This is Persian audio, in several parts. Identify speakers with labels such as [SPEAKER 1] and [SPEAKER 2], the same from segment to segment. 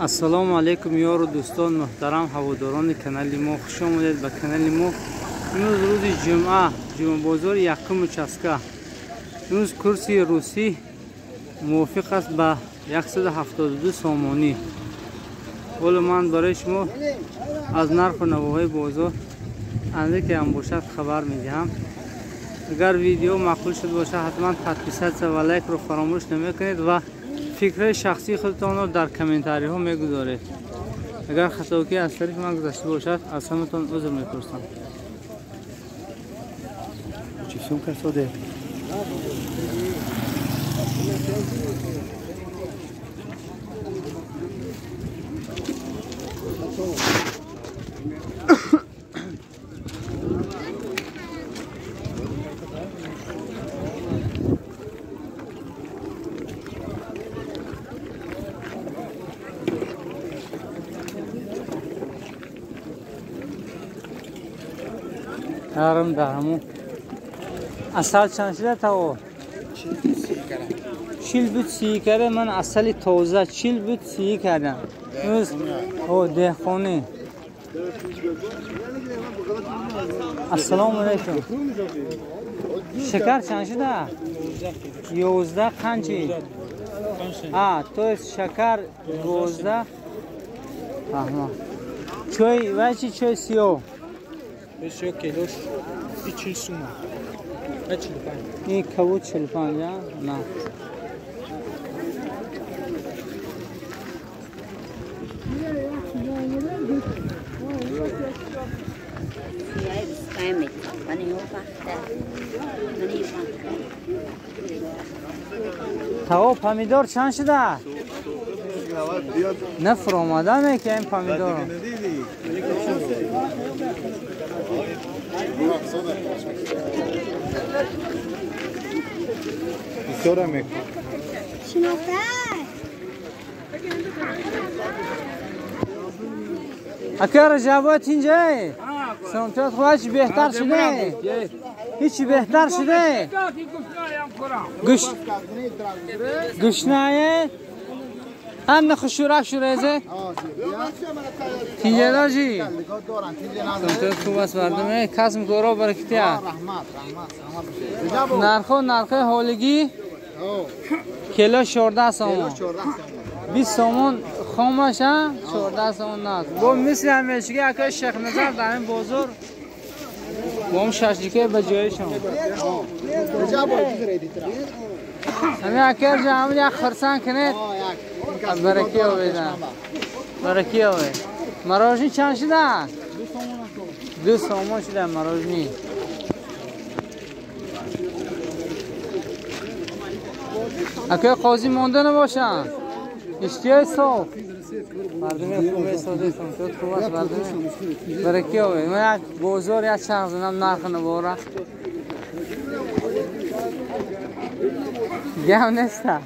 [SPEAKER 1] السلام علیکم یار و دوستان محترم هواداران کانال ما، خوش آمدید به کانال ما. امروز روز جمعه بازار یکم چسکه. امروز کرسی روسی موافق است به 172 سامانی. ولی من برای شما از نرخ و نواهای بازار اندکی هم باشد خبر میدهم. اگر ویدیو معقول شد باشه حتما تدبیست و لایک رو فراموش نمیکنید و فکر شخصی خودتان رو در کامنتاری ها میگذارید. اگر خطاکی از طریق من گذشته باشد از همتان عذر میپرسم. چی سون کرده؟ دارم دارمو اصل چند شده تا 40 بود 30 کرده. من اصل تازه 40 بود 30 کردم. روز او دهخانه. السلام علیکم. شکر چند شده؟ 11 قنچی؟ تو شکر 12. فهمم. چای و چی چای سیاه؟
[SPEAKER 2] بسیار کیلوش 40 سومه. 45.
[SPEAKER 1] این کبود 45 نه. تاو پامیدور چند شده؟ نفر آمده میگه این پامیدور.
[SPEAKER 2] بسیار میکن.
[SPEAKER 1] اگر جواب اینجایی سمتت خواهش بهتر شده؟ هیچی بهتر شده؟ گشنایه؟ هم نخشوره شوریزه؟ تینجه دار جی؟ سمتت خوب است بردمه کسم گورا برکتی ها؟ نرخه حالگی؟ کیلو 14 سامان 20 سامان خامش ها 14 سامان ناز با مثل همیشگی اکای شیخ نظر در این بازار با هم ششلیکه به جای شما همین اکر جامعه یک خرسان کنید برکی ها بیدن برکی ها بید مراجنی چند شده؟ 2 سامان شده مراجنی. اکه قاضی مانده نباشن اشتیای صاف مردمی خوبه ساده سمتت خوب است مردمی برکی ها بید. من یک بازار یک شخص زنم نرخ نباره گم نیسته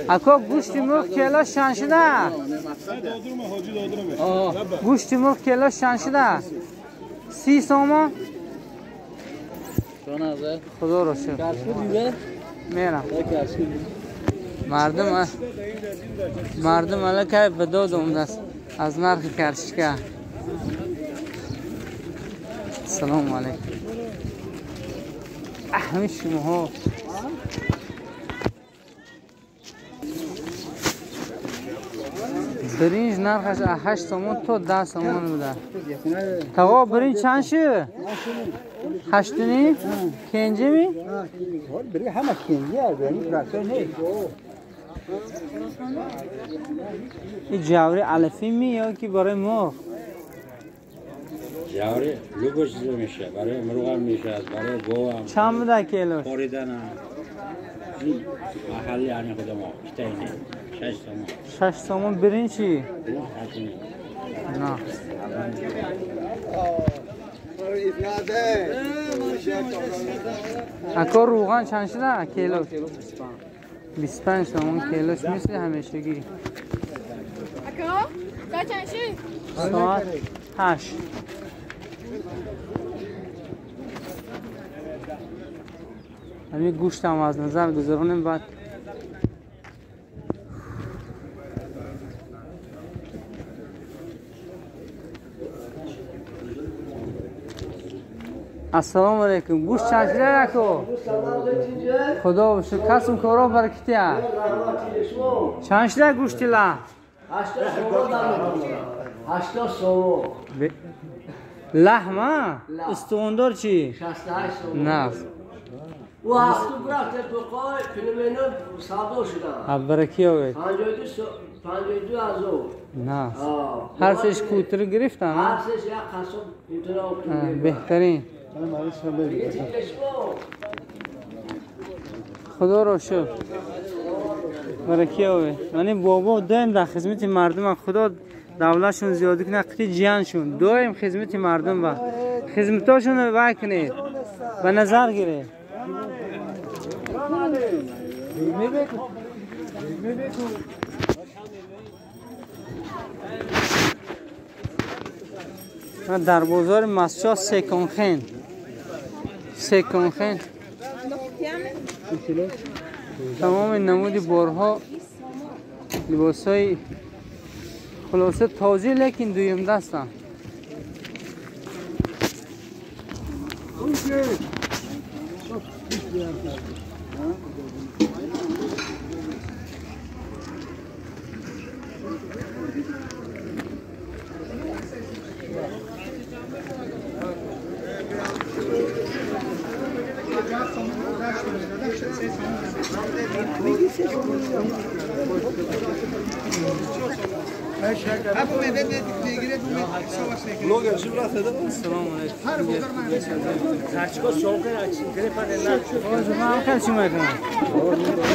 [SPEAKER 1] اکا گوشتی مرغ کیلو شن شده؟ گوشتی مرغ کیلو شن شده؟ 30 سامان؟ خدا رو شکر میرم مردم الکه به داد اومده است از نرخ کرشکه. السلام علیکم. همین شما ها برنج نرخش 8 سامان تا 10 سامان بوده. توا برنج چند شد؟ 8 نیم؟ کنجه می؟
[SPEAKER 2] برای همه کنجه برای برکه نیست.
[SPEAKER 1] این جوری علفی می یا که برای مرغ؟
[SPEAKER 3] جوری لوگوش میشه برای مرغ هم میشه برای گو هم.
[SPEAKER 1] چند بوده کیلوش؟
[SPEAKER 3] خریدن هم. محلی یعنی خود ما کتینه 6 سامان.
[SPEAKER 1] 6 سامان برنج چی؟ نه. اکا روغن چند شده کیلو؟ 25 سامان کیلوش مثل همیشگی.
[SPEAKER 4] اکا چند شد؟
[SPEAKER 1] ساعت 8. همین گوشت هم از نظر گذارونیم بعد السلام علیکم. گوشت چند شده رکو؟ خدا بشه کسم کارا برکتیه. چند شده گوشتی لا؟
[SPEAKER 5] 80 سوم.
[SPEAKER 1] لحمه؟ استواندار چی؟
[SPEAKER 5] 68 سوم.
[SPEAKER 1] نه.
[SPEAKER 5] و هفتو برفت بقای فیلمینو صادو شدن.
[SPEAKER 1] برکی آوید.
[SPEAKER 5] 52 از او.
[SPEAKER 1] نه. هر سش کوتر گرفتن؟
[SPEAKER 5] هر سش یک قسم اینطور اوتون
[SPEAKER 1] بهترین. خدا رو شکر. برکی آوید. یعنی بابا دائم در خدمت مردم خدا دولتشون زیادی کنه قطعی جیانشون دائم خدمت مردم و خدمتاشون رو وای کنید به نظر گیره. من در بازار مسجد سکونخین تمام نمودی بارها لباسای خلاصه تازه لیکن دویم دستن.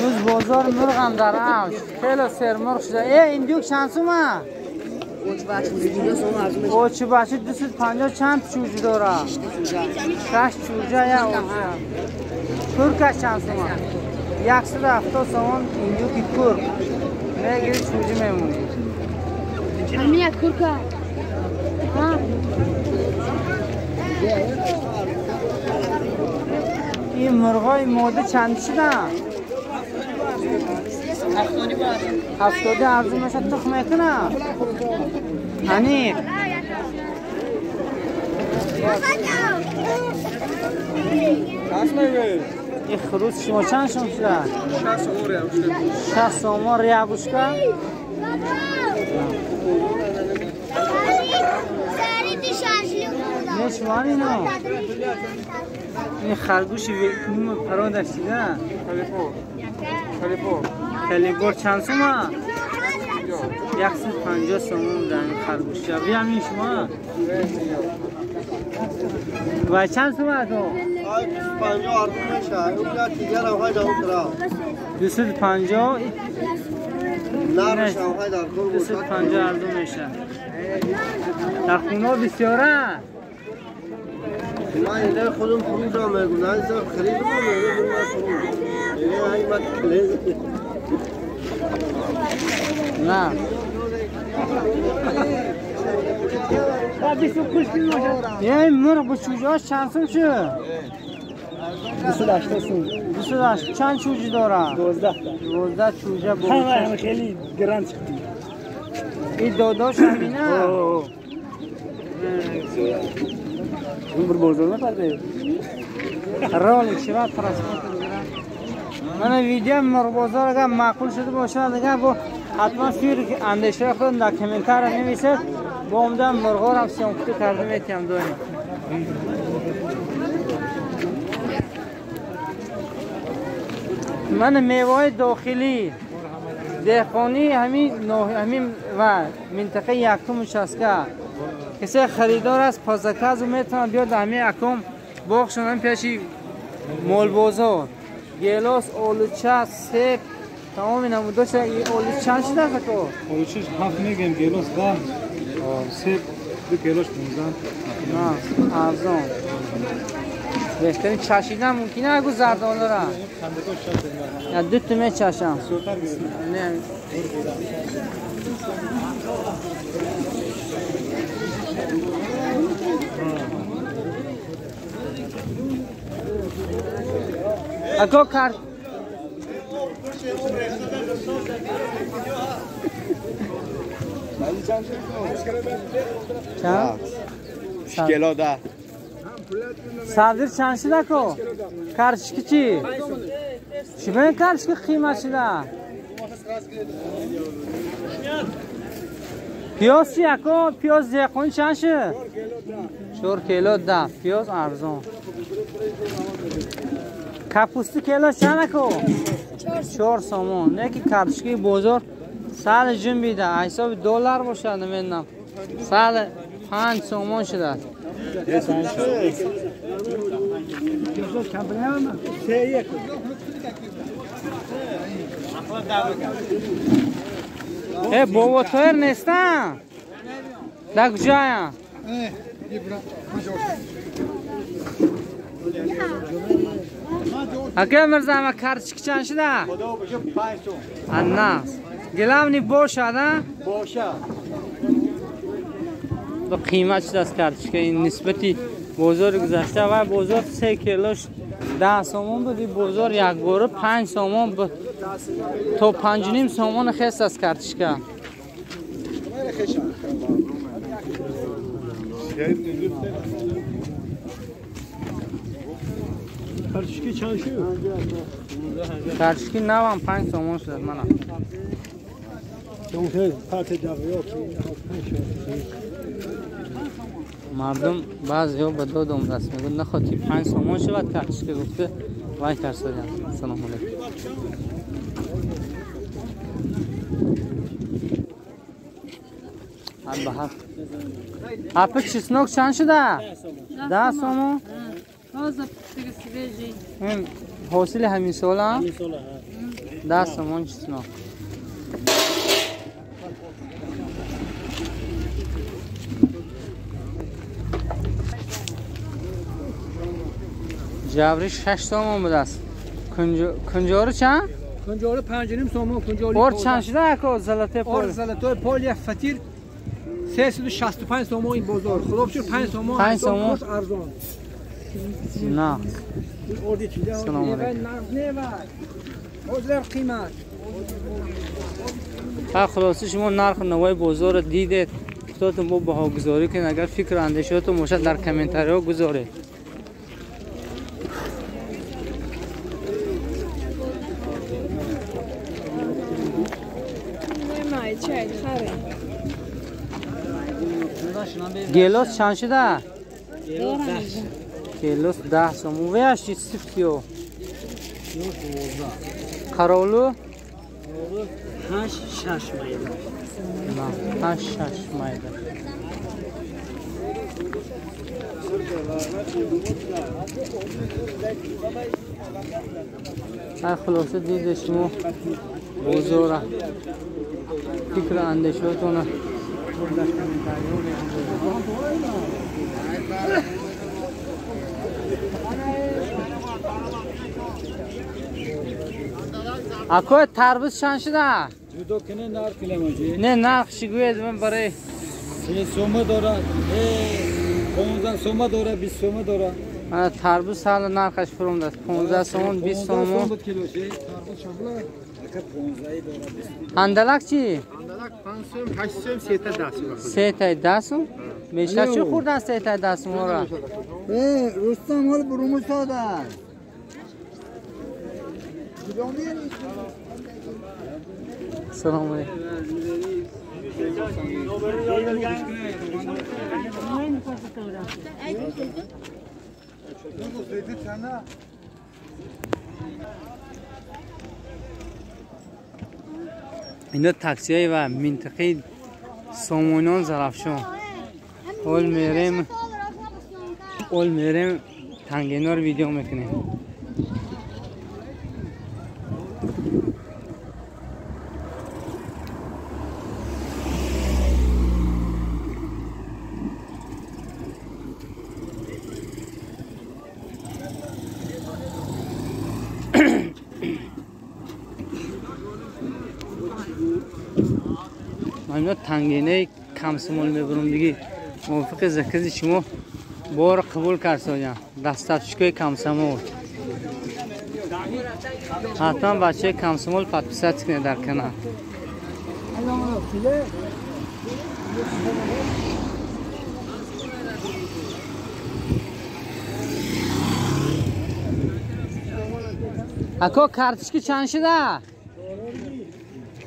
[SPEAKER 1] روز بازار مرغ هم در اوج خیلی سرمرغ شده. این دیوک چند سومه؟ اوچه بچه 250 چند چوجه داره؟ 6 چوجه یا اوچه کرکش چند سومه؟ 170 سومن این دیوکی کرک میگیری چوجه میمونی.
[SPEAKER 4] همین یک کرکه
[SPEAKER 1] این مرغای ماده چند شده؟ 70 ارزو میشه تخم میکنه. هنی این خروس شما چند شما شده؟ 60 سوم ریا بوشکه. نشوان اینو این خرگوشی نیم پران داشتیده. کلیبور چند سومه؟ 150 سوم در این خرگوشی. بیا همین شما و چند سومه تو؟
[SPEAKER 2] 250 آرزو میشه. اون یا دیگر هم های داون کرا
[SPEAKER 1] 250
[SPEAKER 2] نه میشه هم های داون
[SPEAKER 1] 250 آرزو میشه. در خونه بسیاره.
[SPEAKER 2] من اینه خودم فروش هم میگم. نه اینجا خرید رو میگم من فروش. اینه هایی من کلیز.
[SPEAKER 1] نه. یه مرغ با چوجه هاش چند سوم شد؟
[SPEAKER 2] 280 سوم.
[SPEAKER 1] 280 چند چوجه داره؟ 12 چوجه با
[SPEAKER 2] همه خیلی گران چکتی.
[SPEAKER 1] این داداش همینه؟
[SPEAKER 2] اون بر بازار نپرده.
[SPEAKER 1] رالی شباب ترسمات بگیرم. من ویدیو مرغ بازار اگر معقول شده باشه دیگه با حتما فیر اندیشه خودم در کامنتار نویسید. با عمده مرغا رو سیانکوتی کرده میتیم داریم. من میوه داخلی دهقانی همین و منطقه یکم شسکه کسی خریدار است پازکاز و میتونه بیاد همین یکم باغشون هم پیشی مول بازار گیلاس آلوچه سیب تمام نموده شده. این آلوچه چند شده فکر؟
[SPEAKER 6] آلوچه 7 میگیم گیلاس 10 سیب 2 گیلاس 15.
[SPEAKER 1] نه ارزان بهترین چشیدن ممکنه اگه زردالو را یا 2 تومه چشم نه اکو کار چند؟
[SPEAKER 2] کیلو ده
[SPEAKER 1] صدر چند شده کو؟ کرشکی چی؟ چی باید کرشکی قیمت شده؟ پیاز چی اکو؟ پیاز زیقون چند شد؟ 4 کیلو ده پیاز ارزان کپوستی کیلو چند اکو؟ 4 سومون نه که کرشکی بزرگ 100 جون بیده حساب دلار باشه نمیدونم 105 سومون شده بابا تویر نیستن در کجایم اگه مرزا ما کارچک چند شده؟
[SPEAKER 2] خدا بشه 5 تومن
[SPEAKER 1] الناس گلام نی باشه ده؟
[SPEAKER 2] باشه
[SPEAKER 1] با قیمت شده از کارچک این نسبتی بزرگ گذاشته و بزرگ 3 کیلوش 10 سومون بودی بزرگ یک باره 5 سومون بود تو 5.5 سومون خیست از کارچک
[SPEAKER 6] Karışık çalışıyor.
[SPEAKER 1] Karşıki ne var? 5 somon şudur mana.
[SPEAKER 6] Çünkü parti yok.
[SPEAKER 1] مردم بعضی ها به دو دوم دست میگن نخواد که 5 سومون شود کارشکی گفته وای ترسیدم سلام علیکم اب هفت اپ چسنوک چند شده 10 سومون
[SPEAKER 4] تازه دیگه سیبیجی
[SPEAKER 1] این حاصل همین سال هم 10 سومون چسنوک جوری 6 سومون بود است کنجارو چند؟
[SPEAKER 6] کنجارو 5.5 سومون کنجارو
[SPEAKER 1] اور چند شده اکو زلطه پول؟
[SPEAKER 6] اور زلطه پول یک فتیر 365 سومون این بزرگ خدا بشور 5 سومون
[SPEAKER 1] 5 سومون
[SPEAKER 6] ارزان
[SPEAKER 1] نه
[SPEAKER 6] اوردی چیزا
[SPEAKER 1] سلام علیکم
[SPEAKER 6] نه بازار قیمت
[SPEAKER 1] خلاصی شما نرخ نوای بازار دیدید خودتون با بها گذاری کنید اگر فکر اندیشاتون باشه در کامنتاری ها گذارید گیلاس چند شده؟ گیلاس 10 سومون ویش چی سفتیو؟ قرولو؟
[SPEAKER 5] 8 مایده
[SPEAKER 1] نه 8 مایده خلاصه دیده شما بزرگ فکر اندیشاتونه اکو تربوز چند شده؟
[SPEAKER 6] جودو کنه نرخ کلماجی
[SPEAKER 1] نه نقشی گوید من برای
[SPEAKER 6] 3 سومه داره 15 سومه داره 20 سومه داره
[SPEAKER 1] تربوز سال نرخش فروم دست 15 سومون 20 سومون اندلک چی؟
[SPEAKER 2] اندلک 5 سوم 8 سوم 3 تا 10 سوم
[SPEAKER 1] 3 تا 10 سوم بیشتر چی خوردن 3 تا 10 سوم را؟
[SPEAKER 2] رستم حال برومش دادن
[SPEAKER 1] سلام علیکم اینا تاکسی های و منطقه سامونان زرافشان اول میریم تنگینا رو ویدیو میکنیم من تنگینه کم سمول میبرم دیگه موافق زکرزی شما بار قبول کرد سایم دستاتشکای کم سمول حتما بچه کمسمول подписаться کنید در کانال. اکا کارتشکی چند شده؟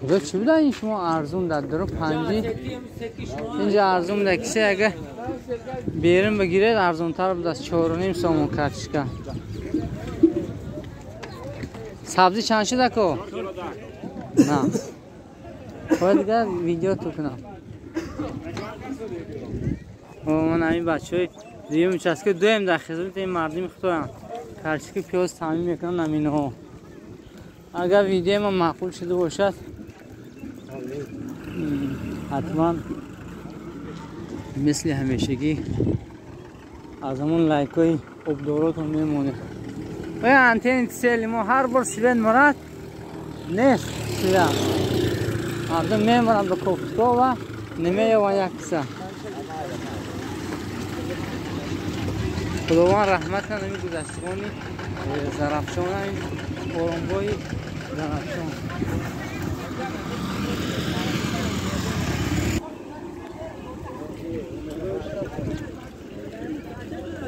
[SPEAKER 1] خدا چی بوده این شما ارزون در درو پنجی اینجا ارزون بوده کسی اگه بیرون بگیرید ارزون تر بوده از 4.5 سومون کارتشکا. سبزی چند شده کو؟ نه باید دیگر ویدیو تو کنم. من همین بچه های دیگه میچسته دویم در خدمت این مردم خودم کارتشکی پیاز تعمیم میکنم نمینه ها. اگر ویدیو ما معقول شده باشد حتما مثل همیشگی از همون لایک های ابدارات هم میمونه. و انتین سیلی ما هر بار سیلین مرد نیست سیلین مردم میمونن به کوفتگاه و نمیوان یک کسا. خداوند رحمت کنه نمی گذشتگانی زرفشان این قرنبای زرفشان.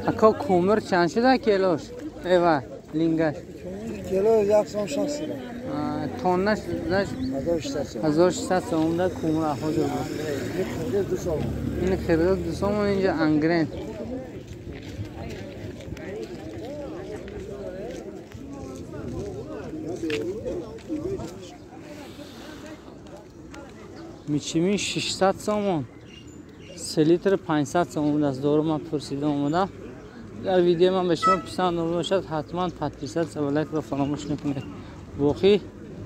[SPEAKER 1] اکا کومر چند شده کیلوش؟ ایوه لینگش
[SPEAKER 2] کیلو 160
[SPEAKER 1] تونش 1600 سوم ده کومر حاضر بود. این خریده 200 و اینجا انگرین میچیمین 600 سومون 3 لیتر 500 سومون از دور من پرسیده اومدم. در ویدیو من به شما پسند آمده باشد حتما подписаться و لایک رو فراموش نکنید. باقی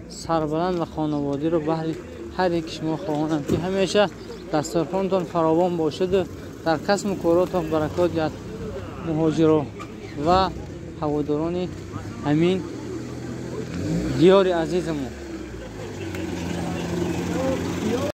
[SPEAKER 1] سربلند و خانوادی رو بهر هر یک شما خواهانم که همیشه دسترخوانتان فراوان باشد و در کسب و کاراتان برکات یاد مهاجران و هواداران همین دیار عزیزمون.